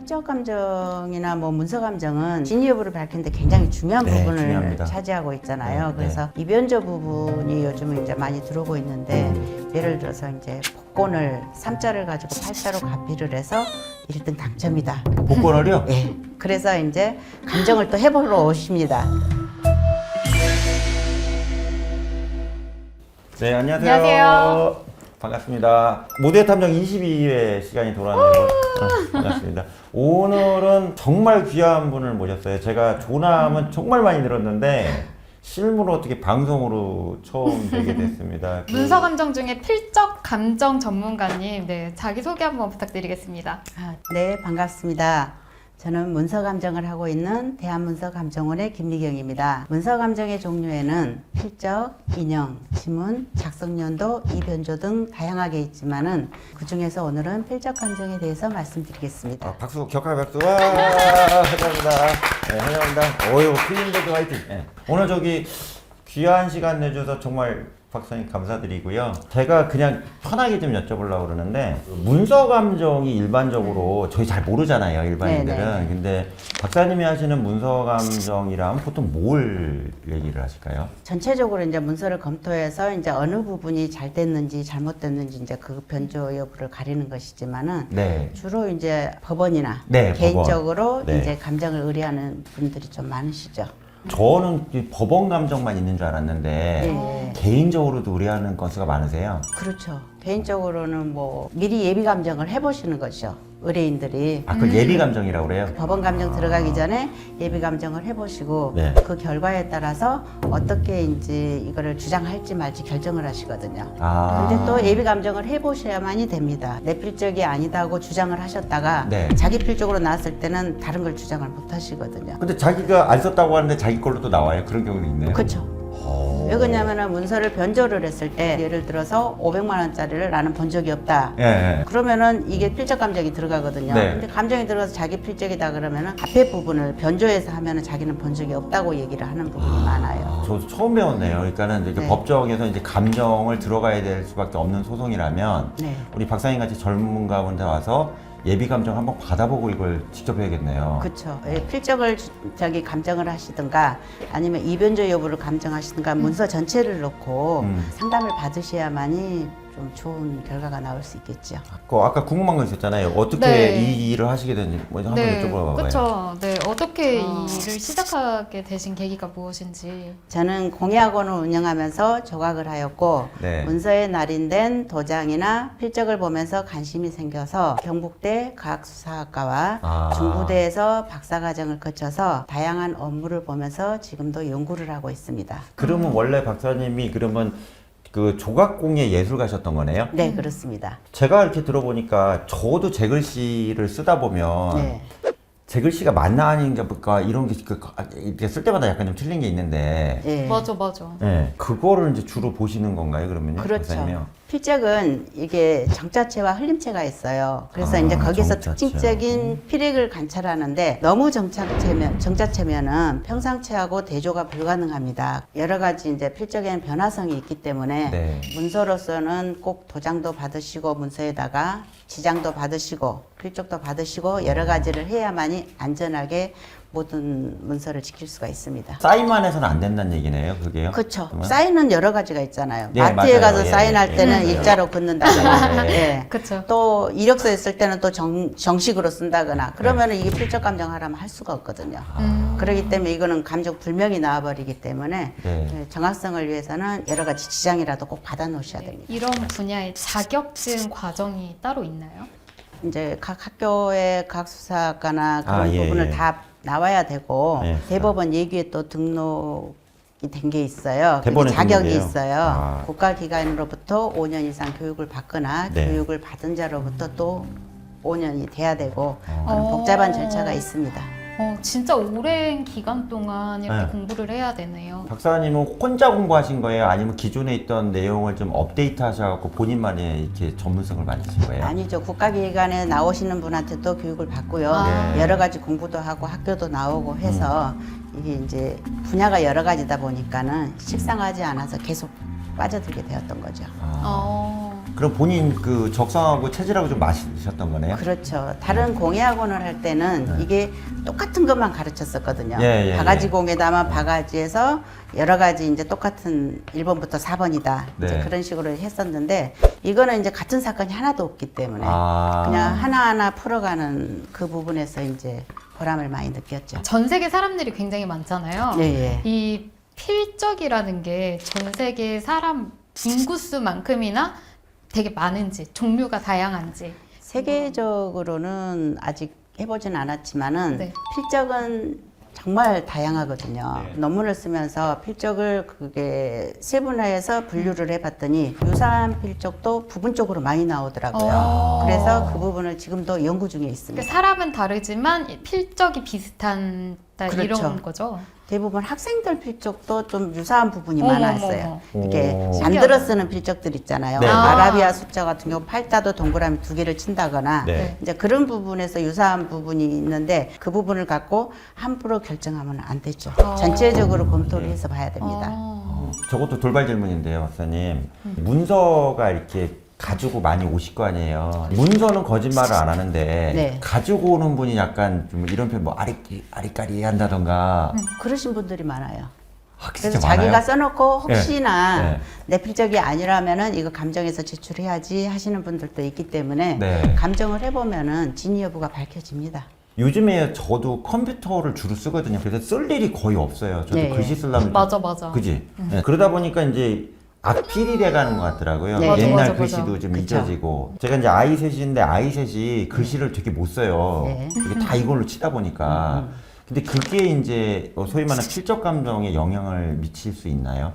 필적 감정이나 뭐 문서 감정은 진위 여부를 밝히는데 굉장히 중요한 네, 부분을 중요합니다. 차지하고 있잖아요. 네, 그래서 이변조 부분이 요즘은 이제 많이 들어오고 있는데 예를 들어서 이제 복권을 3자를 가지고 8자로 가피를 해서 1등 당첨이다. 복권을요? 예. 그래서 이제 감정을 또 해보러 오십니다. 네, 안녕하세요. 안녕하세요. 반갑습니다. 모두의 탐정 22회 시간이 돌아왔네요. 반갑습니다. 오늘은 정말 귀한 분을 모셨어요. 제가 조남은 정말 많이 들었는데 실무로 어떻게 방송으로 처음 뵙게 됐습니다. 문서 감정 중에 필적 감정 전문가님, 네, 자기 소개 한번 부탁드리겠습니다. 네, 반갑습니다. 저는 문서 감정을 하고 있는 대한문서감정원의 김미경입니다. 문서 감정의 종류에는 필적, 인형, 지문, 작성연도, 이변조 등 다양하게 있지만은 그 중에서 오늘은 필적 감정에 대해서 말씀드리겠습니다. 박수, 격하게 박수. 와, 감사합니다. 네, 환영합니다. 어유, 필린버드 화이팅. 네. 오늘 저기 귀한 시간 내줘서 정말 박사님 감사드리고요. 제가 그냥 편하게 좀 여쭤보려고 그러는데 문서 감정이 일반적으로 저희 잘 모르잖아요, 일반인들은. 네네. 근데 박사님이 하시는 문서 감정이라면 보통 뭘 얘기를 하실까요? 전체적으로 이제 문서를 검토해서 이제 어느 부분이 잘 됐는지 잘못됐는지 이제 그 변조 여부를 가리는 것이지만은 네. 주로 이제 법원이나 네, 개인적으로 네. 이제 감정을 의뢰하는 분들이 좀 많으시죠. 저는 이 법원 감정만 있는 줄 알았는데 네. 개인적으로도 의뢰하는 건수가 많으세요? 그렇죠. 개인적으로는 뭐 미리 예비 감정을 해보시는 거죠. 의뢰인들이 아, 그걸 예비 감정이라고 그래요? 법원 감정 들어가기 전에 예비 감정을 해보시고 네. 그 결과에 따라서 어떻게 이제 이거를 주장할지 말지 결정을 하시거든요. 아. 근데 또 예비 감정을 해보셔야만이 됩니다. 내 필적이 아니다고 주장을 하셨다가 네. 자기 필적으로 나왔을 때는 다른 걸 주장을 못 하시거든요. 근데 자기가 안 썼다고 하는데 자기 걸로 또 나와요? 그런 경우도 있네요? 그렇죠. 오. 왜 그러냐면은 문서를 변조를 했을 때 예를 들어서 500만 원짜리를 나는 본 적이 없다. 예, 예. 그러면은 이게 필적 감정이 들어가거든요. 네. 근데 감정이 들어가서 자기 필적이다 그러면은 앞에 부분을 변조해서 하면은 자기는 본 적이 없다고 얘기를 하는 부분이 많아요. 저도 처음 배웠네요. 그러니까는 이렇게 네. 법정에서 이제 감정을 들어가야 될 수밖에 없는 소송이라면 네. 우리 박사님 같이 전문가분들 와서 예비 감정 한번 받아보고 이걸 직접 해야겠네요. 그렇죠. 필적을 저기 감정을 하시든가 아니면 이변조 여부를 감정하시든가 문서 전체를 놓고 상담을 받으셔야만이 좀 좋은 결과가 나올 수 있겠죠. 아까 궁금한 거 있었잖아요. 어떻게 네. 이 일을 하시게 됐는지 먼저 한번 네, 여쭤봐봐요. 그렇죠. 네, 어떻게 이 일을 시작하게 되신 계기가 무엇인지. 저는 공예학원을 운영하면서 조각을 하였고 네. 문서에 날인된 도장이나 필적을 보면서 관심이 생겨서 경북대 과학수사학과와 아. 중부대에서 박사과정을 거쳐서 다양한 업무를 보면서 지금도 연구를 하고 있습니다. 그러면 원래 박사님이 그러면 그 조각공예 예술 가셨던 거네요? 네, 그렇습니다. 제가 이렇게 들어보니까 저도 제 글씨를 쓰다 보면 네. 제 글씨가 맞나 아닌가 이런 게 이렇게 쓸 때마다 약간 좀 틀린 게 있는데 예. 맞아. 네, 그거를 이제 주로 보시는 건가요, 그러면요? 그렇죠. 박사님이요? 필적은 이게 정자체와 흘림체가 있어요. 그래서 아, 이제 거기서 정자체. 특징적인 필액을 관찰하는데 너무 정자체면은 평상체하고 대조가 불가능합니다. 여러 가지 이제 필적에는 변화성이 있기 때문에 네. 문서로서는 꼭 도장도 받으시고 문서에다가 지장도 받으시고 필적도 받으시고 여러 가지를 해야만이 안전하게 모든 문서를 지킬 수가 있습니다. 사인만 해서는 안 된다는 얘기네요, 그게요? 그렇죠. 그러면? 사인은 여러 가지가 있잖아요. 네, 마트에 맞아요. 가서 예, 사인할 예, 때는 맞아요. 일자로 긋는다거나, 네. 예. 그렇죠. 또 이력서에 쓸 때는 또 정식으로 쓴다거나, 그러면은 이게 필적 감정하라면 할 수가 없거든요. 그렇기 때문에 이거는 감정 불명이 나와버리기 때문에 네. 예, 정확성을 위해서는 여러 가지 지장이라도 꼭 받아 놓으셔야 됩니다. 이런 분야의 자격증 과정이 따로 있나요? 이제 각 학교의 각 수사학과나 그런 아, 예, 부분을 예. 다 나와야 되고 예. 대법원 예규에 또 등록이 된 게 있어요. 그게 대법원에 자격이 등록이에요? 있어요. 아. 국가기관으로부터 5년 이상 교육을 받거나 네. 교육을 받은 자로부터 또 5년이 돼야 되고 그런 어. 복잡한 절차가 있습니다. 진짜 오랜 기간 동안 이렇게 네. 공부를 해야 되네요. 박사님은 혼자 공부하신 거예요? 아니면 기존에 있던 내용을 좀 업데이트 하셔갖고 본인만의 이렇게 전문성을 만드신 거예요? 아니죠. 국가기관에 나오시는 분한테도 교육을 받고요. 네. 여러 가지 공부도 하고 학교도 나오고 해서 이게 이제 분야가 여러 가지다 보니까는 식상하지 않아서 계속 빠져들게 되었던 거죠. 아. 그럼 본인 그 적성하고 체질하고 좀 맞으셨던 거네요? 그렇죠. 다른 공예학원을 할 때는 이게 똑같은 것만 가르쳤었거든요. 예, 예, 바가지 예. 공예다만 바가지에서 여러 가지 이제 똑같은 1번부터 4번이다. 이제 네. 그런 식으로 했었는데 이거는 이제 같은 사건이 하나도 없기 때문에 그냥 하나하나 풀어가는 그 부분에서 이제 보람을 많이 느꼈죠. 전 세계 사람들이 굉장히 많잖아요. 예, 예. 이 필적이라는 게 전 세계 사람 인구수만큼이나 되게 많은지, 종류가 다양한지. 세계적으로는 아직 해보진 않았지만은 네. 필적은 정말 다양하거든요. 네. 논문을 쓰면서 필적을 그게 세분화해서 분류를 해봤더니 유사한 필적도 부분적으로 많이 나오더라고요. 그래서 그 부분을 지금도 연구 중에 있습니다. 그러니까 사람은 다르지만 필적이 비슷한 그렇죠. 이런 거죠. 대부분 학생들 필적도 좀 유사한 부분이 어머, 많았어요. 어머. 이렇게 오. 만들어 쓰는 필적들 있잖아요. 네. 아라비아 숫자 같은 경우 팔자도 동그라미 2개를 친다거나 네. 이제 그런 부분에서 유사한 부분이 있는데 그 부분을 갖고 함부로 결정하면 안 되죠. 전체적으로 검토를 해서 봐야 됩니다. 저것도 돌발 질문인데요, 박사님. 문서가 이렇게 가지고 많이 오실 거 아니에요. 문서는 거짓말을 안 하는데 네. 가지고 오는 분이 약간 좀 이런 표현 뭐 아리까리 한다던가. 그러신 분들이 많아요. 아, 그래서 진짜 많아요? 자기가 써놓고 혹시나 네. 내 필적이 아니라면은 이거 감정에서 제출해야지 하시는 분들도 있기 때문에 네. 감정을 해보면은 진위 여부가 밝혀집니다. 요즘에 저도 컴퓨터를 주로 쓰거든요. 그래서 쓸 일이 거의 없어요. 저도 네. 글씨 쓰려면 맞아. 그지? 네. 그러다 보니까 이제 악필이 돼가는 것 같더라고요. 네. 옛날 맞아. 글씨도 좀 그쵸. 잊어지고. 제가 이제 아이 셋인데 아이 셋이 글씨를 되게 못 써요. 네. 이게 다 이걸로 치다 보니까. 근데 그게 이제 소위 말하는 필적 감정에 영향을 미칠 수 있나요?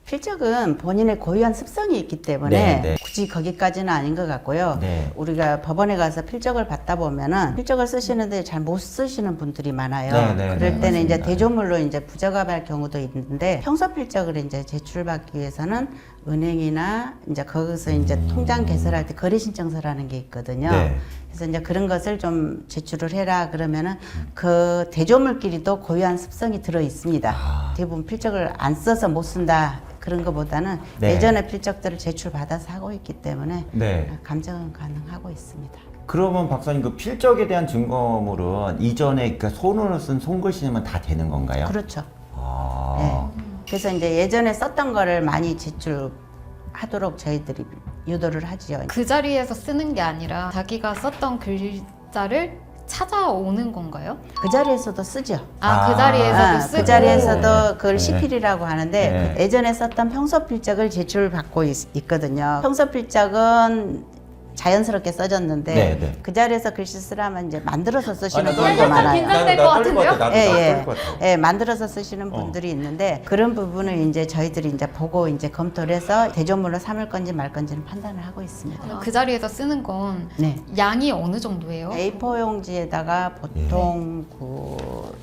필적은 본인의 고유한 습성이 있기 때문에 네, 네. 굳이 거기까지는 아닌 것 같고요. 네. 우리가 법원에 가서 필적을 받다 보면은 필적을 쓰시는데 잘 못 쓰시는 분들이 많아요. 네, 네, 그럴 네, 때는 이제 맞습니다. 대조물로 이제 부적합할 경우도 있는데 평소 필적을 이제 제출받기 위해서는 은행이나 이제 거기서 이제 통장 개설할 때 거래 신청서라는 게 있거든요. 네. 그래서 이제 그런 것을 좀 제출을 해라 그러면은 그 대조물끼리도 고유한 습성이 들어 있습니다. 대부분 필적을 안 써서 못 쓴다 그런 것보다는 네. 예전에 필적들을 제출 받아서 하고 있기 때문에 네. 감정은 가능하고 있습니다. 그러면 박사님 그 필적에 대한 증거물은 이전에 그러니까 손으로 쓴 손글씨면 다 되는 건가요? 그렇죠. 아. 네. 그래서 이제 예전에 썼던 거를 많이 제출하도록 저희들이 유도를 하지요. 그 자리에서 쓰는 게 아니라 자기가 썼던 글자를 찾아오는 건가요? 그 자리에서도 쓰죠. 그 자리에서도 쓰고. 그 자리에서도 네. 그걸 네. 시필이라고 하는데 네. 그 예전에 썼던 평소 필적을 제출받고 있거든요. 평소 필적은 자연스럽게 써졌는데 네, 네. 그 자리에서 글씨 쓰라면 이제 만들어서 쓰시는 아니, 분들이 약간 많아요. 긴장될 것 같은데요? 나도 예, 떨릴 예. 것 같아. 예, 만들어서 쓰시는 분들이 있는데 그런 부분을 이제 저희들이 이제 보고 이제 검토를 해서 대조물로 삼을 건지 말 건지는 판단을 하고 있습니다. 그 자리에서 쓰는 건 네. 양이 어느 정도예요? A4 용지에다가 보통 그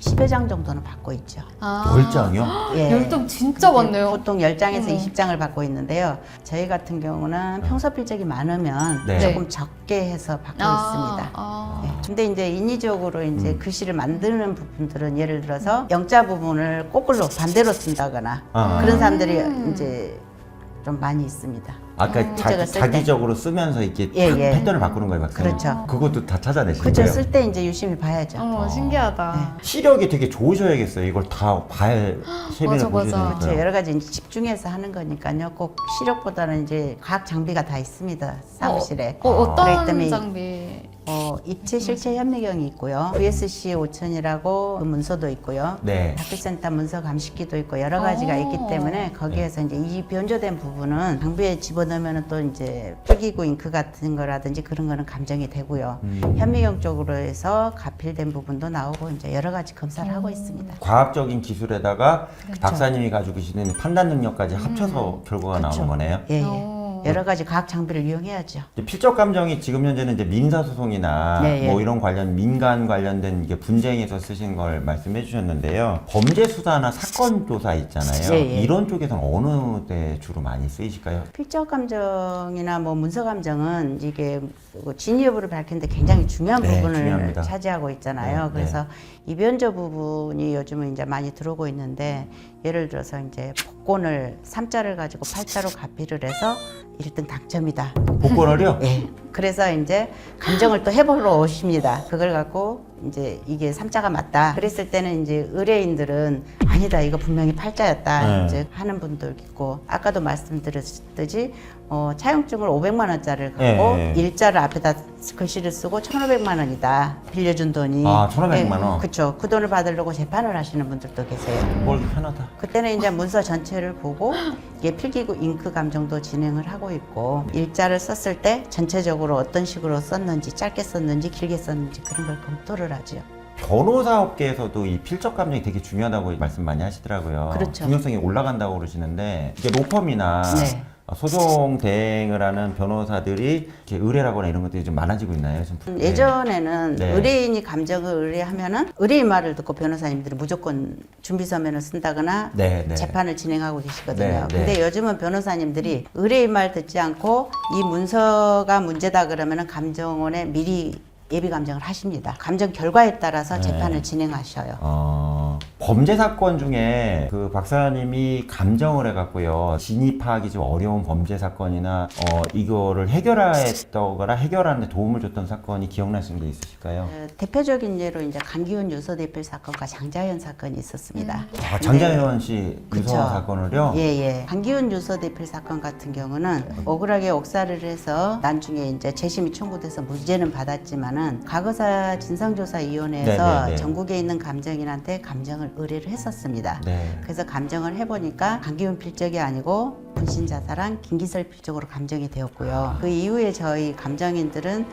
10여 장 정도는 받고 있죠. 별장이요? 예. 열정 진짜 많네요. 보통 10장에서 어머. 20장을 받고 있는데요. 저희 같은 경우는 평소 필적이 많으면 네. 조금 적게 해서 받고 있습니다. 네. 근데 이제 인위적으로 이제 글씨를 만드는 부분들은 예를 들어서 영자 부분을 거꾸로 반대로 쓴다거나 아. 그런 사람들이 이제 좀 많이 있습니다. 아까 필적을 쓸 때. 자기적으로 쓰면서 이렇게 예, 탁 예. 패턴을 바꾸는 거예요, 박사님? 그렇죠. 그것도 다 찾아내시는 그죠? 거예요? 쓸 때 이제 유심히 봐야죠. 어머 신기하다. 시력이 되게 좋으셔야겠어요. 이걸 다 세밀하게 맞아, 보셔야 맞아. 그렇죠. 되니까. 여러 가지 이제 집중해서 하는 거니까요. 꼭 시력보다는 이제 과학 장비가 다 있습니다. 사무실에. 그렇기 어떤 때문에 장비? 입체 실체 현미경이 있고요. VSC 5000이라고 문서도 있고요. 네. 다큐센터 문서 감식기도 있고 여러 가지가 있기 때문에 거기에서 이제 이 변조된 부분은 장비에 집어넣으면 또 이제 필기구 잉크 같은 거라든지 그런 거는 감정이 되고요. 현미경 쪽으로 해서 가필된 부분도 나오고 이제 여러 가지 검사를 하고 있습니다. 과학적인 기술에다가 박사님이 가지고 계시는 판단 능력까지 합쳐서 결과가 그렇죠. 나오는 거네요. 예, 예. 오. 여러 가지 과학 장비를 이용해야죠. 이제 필적 감정이 지금 현재는 이제 민사 소송이나 네, 예. 뭐 이런 관련 민간 관련된 이게 분쟁에서 쓰신 걸 말씀해 주셨는데요. 범죄 수사나 사건 조사 있잖아요. 예, 예. 이런 쪽에서는 어느 때 주로 많이 쓰이실까요? 필적 감정이나 뭐 문서 감정은 이게 진위 여부를 밝히는데 굉장히 중요한 네, 부분을 중요합니다. 차지하고 있잖아요. 네, 그래서 이변조 부분이 요즘은 이제 많이 들어오고 있는데 예를 들어서 이제 복권을 3자를 가지고 8자로 가피를 해서 1등 당첨이다. 복권을요? 예. 그래서 이제 감정을 또 해보러 오십니다. 그걸 갖고 이제 이게 3자가 맞다. 그랬을 때는 이제 의뢰인들은 아니다. 이거 분명히 8자였다. 네. 이제 하는 분들 있고 아까도 말씀드렸듯이 차용증을 500만 원짜리를 갖고 네. 일자를 앞에다 글씨를 쓰고 1,500만 원이다. 빌려준 돈이. 아, 1,500만 원? 그렇죠. 그 돈을 받으려고 재판을 하시는 분들도 계세요. 뭘 편하다. 그때는 이제 문서 전체를 보고 이게 필기구 잉크 감정도 진행을 하고 있고 일자를 썼을 때 전체적으로 어떤 식으로 썼는지 짧게 썼는지 길게 썼는지 그런 걸 검토를 하죠. 변호사 업계에서도 이 필적 감정이 되게 중요하다고 말씀 많이 하시더라고요. 그렇죠. 중요성이 올라간다고 그러시는데 이게 로펌이나 네. 소송 대행을 하는 변호사들이 이렇게 의뢰라거나 이런 것들이 좀 많아지고 있나요? 좀? 예전에는 네. 의뢰인이 감정을 의뢰하면은 의뢰인 말을 듣고 변호사님들이 무조건 준비 서면을 쓴다거나 네, 네. 재판을 진행하고 계시거든요. 네, 네. 근데 요즘은 변호사님들이 의뢰인 말 듣지 않고 이 문서가 문제다 그러면은 감정원에 미리 예비 감정을 하십니다. 감정 결과에 따라서 네. 재판을 진행하셔요. 범죄 사건 중에 그 박사님이 감정을 해갖고요 진입하기 좀 어려운 범죄 사건이나 이거를 해결했다거나 해결하는데 도움을 줬던 사건이 기억나시는 게 있으실까요? 대표적인 예로 이제 강기훈 유서대필 사건과 장자연 사건이 있었습니다. 아, 장자연 씨 그쵸. 유서 사건을요? 예. 강기훈 유서대필 사건 같은 경우는 억울하게 옥살이를 해서 나중에 이제 재심이 청구돼서 무죄는 받았지만은 과거사 진상조사위원회에서 네네네. 전국에 있는 감정인한테 감정을 의뢰를 했었습니다. 네. 그래서 감정을 해보니까 강기훈 필적이 아니고 분신자살한 김기설 필적으로 감정이 되었고요. 그 이후에 저희 감정인들은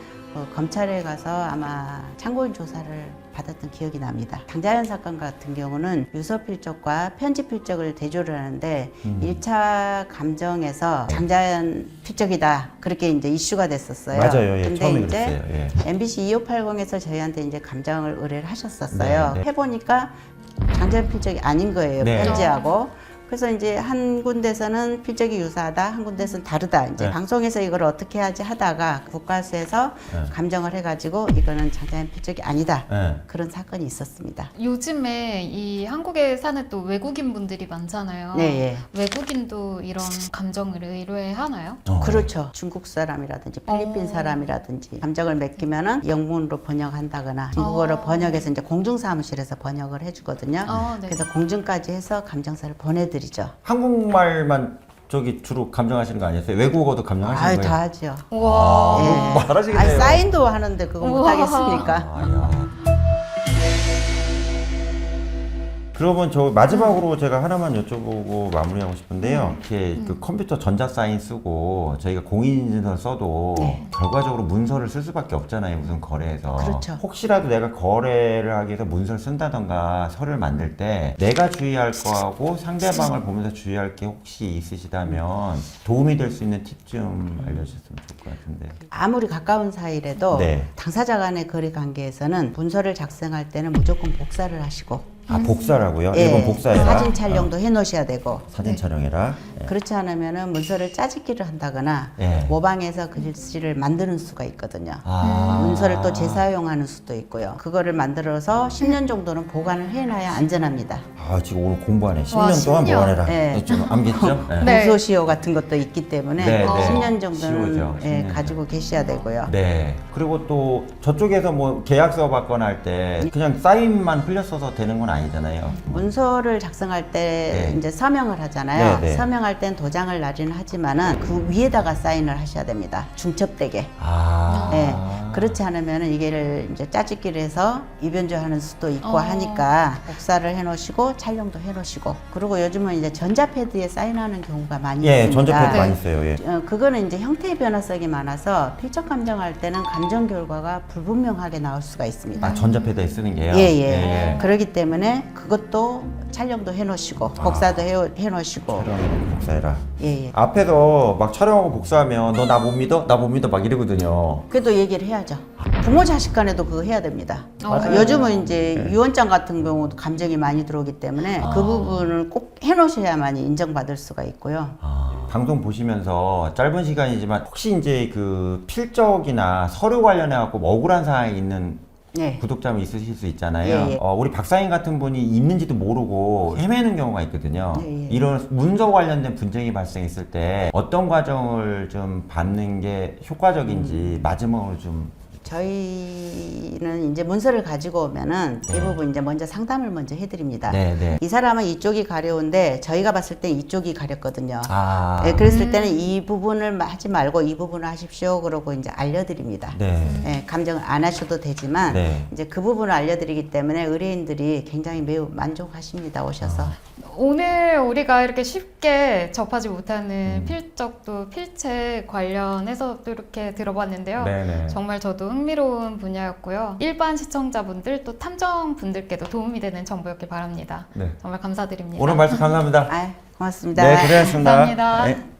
검찰에 가서 아마 참고인 조사를 받았던 기억이 납니다. 장자연 사건 같은 경우는 유서 필적과 편지 필적을 대조를 하는데 1차 감정에서 장자연 필적이다 그렇게 이제 이슈가 됐었어요. 맞아요. 예, 근데 처음에 이제 그랬어요. 예. MBC 2580에서 저희한테 이제 감정을 의뢰를 하셨었어요. 네, 네. 해보니까 장자연 필적이 아닌 거예요. 네. 편지하고. 그래서 이제 한 군데서는 필적이 유사하다, 한 군데서는 다르다. 이제 네. 방송에서 이걸 어떻게 하지 하다가 국가수에서 네. 감정을 해가지고 이거는 장자연 필적이 아니다. 네. 그런 사건이 있었습니다. 요즘에 이 한국에 사는 또 외국인 분들이 많잖아요. 네, 예. 외국인도 이런 감정을 의뢰하나요? 그렇죠. 중국 사람이라든지 필리핀 사람이라든지 감정을 맡기면은 영문으로 번역한다거나 중국어로 번역해서 이제 공중사무실에서 번역을 해주거든요. 네. 그래서 공중까지 해서 감정서를 보내드리죠. 한국말만 저기 주로 감정하시는 거 아니었어요? 외국어도 감정하시는 아유, 거예요? 다 하죠. 와. 예. 말하시겠네요. 아니, 사인도 하는데 그거 우와. 못하겠습니까? 아야. 그러면 저 마지막으로 제가 하나만 여쭤보고 마무리하고 싶은데요. 이렇게 그 컴퓨터 전자 사인 쓰고 저희가 공인인증서 써도 네. 결과적으로 문서를 쓸 수밖에 없잖아요. 무슨 거래에서. 그렇죠. 혹시라도 내가 거래를 하기 위해서 문서를 쓴다던가 서류를 만들 때 내가 주의할 거하고 상대방을 보면서 주의할 게 혹시 있으시다면 도움이 될 수 있는 팁 좀 알려주셨으면 좋을 것 같은데. 아무리 가까운 사이라도 네. 당사자 간의 거래 관계에서는 문서를 작성할 때는 무조건 복사를 하시고 아, 복사라고요? 예, 일본 복사해라? 사진 촬영도 해놓으셔야 되고 사진 촬영해라? 예. 그렇지 않으면은 문서를 짜집기를 한다거나 예. 모방해서 글씨를 만드는 수가 있거든요. 아. 문서를 또 재사용하는 수도 있고요. 그거를 만들어서 10년 정도는 보관을 해놔야 안전합니다. 아, 지금 오늘 공부하네. 10년 와, 동안 10년. 보관해라. 네. 좀 암겠죠? 네. 네. 공소시효 같은 것도 있기 때문에 네, 네. 10년 정도는 시효죠. 예, 10년. 가지고 계셔야 되고요. 네. 그리고 또 저쪽에서 뭐 계약서 받거나 할 때 그냥 사인만 흘려 써서 되는 건 아니잖아요. 문서를 작성할 때 네. 이제 서명을 하잖아요. 네, 네. 서명할 땐 도장을 놔리는 하지만은 그 위에다가 사인을 하셔야 됩니다. 중첩되게. 아. 네. 그렇지 않으면은 이게를 이제 짜집기를 해서 위변조하는 수도 있고 어. 하니까 복사를 해놓으시고 촬영도 해놓으시고 그리고 요즘은 이제 전자패드에 사인하는 경우가 많이 예, 있습니다. 전자패드 네. 많이 써요. 예. 그거는 이제 형태의 변화성이 많아서 필적 감정할 때는 감정 결과가 불분명하게 나올 수가 있습니다. 아, 전자패드에 쓰는 게요? 예. 그렇기 때문에 그것도 촬영도 해놓으시고 복사도 해놓으시고 촬영해놓고 복사해라. 예. 앞에서 막 촬영하고 복사하면 너 나 못 믿어? 나 못 믿어? 막 이러거든요. 그래도 얘기를 해야죠. 부모 자식 간에도 그거 해야 됩니다. 맞아요. 요즘은 이제 네. 유언장 같은 경우도 감정이 많이 들어오기 때문에 그 부분을 꼭 해놓으셔야만이 인정받을 수가 있고요. 방송 보시면서 짧은 시간이지만 혹시 이제 그 필적이나 서류 관련해 갖고 억울한 사항이 있는 네. 구독자분 있으실 수 있잖아요. 예, 예. 우리 박사님 같은 분이 있는지도 모르고 헤매는 경우가 있거든요. 예, 예. 이런 문서 관련된 분쟁이 발생했을 때 어떤 과정을 좀 받는 게 효과적인지 마지막으로 좀 저희는 이제 문서를 가지고 오면은 대부분 이제 먼저 상담을 먼저 해드립니다. 네, 네. 이 사람은 이쪽이 가려운데 저희가 봤을 때 이쪽이 가렸거든요. 아, 네, 그랬을 때는 이 부분을 하지 말고 이 부분을 하십시오. 그러고 이제 알려드립니다. 네. 네, 감정을 안 하셔도 되지만 네. 이제 그 부분을 알려드리기 때문에 의뢰인들이 굉장히 매우 만족하십니다. 오셔서. 오늘 우리가 이렇게 쉽게 접하지 못하는 필적도 필체 관련해서 또 이렇게 들어봤는데요. 네네. 정말 저도 흥미로운 분야였고요. 일반 시청자분들 또 탐정분들께도 도움이 되는 정보였길 바랍니다. 네. 정말 감사드립니다. 오늘 말씀 감사합니다. 아, 고맙습니다. 네, 고생하셨습니다. 감사합니다. 네.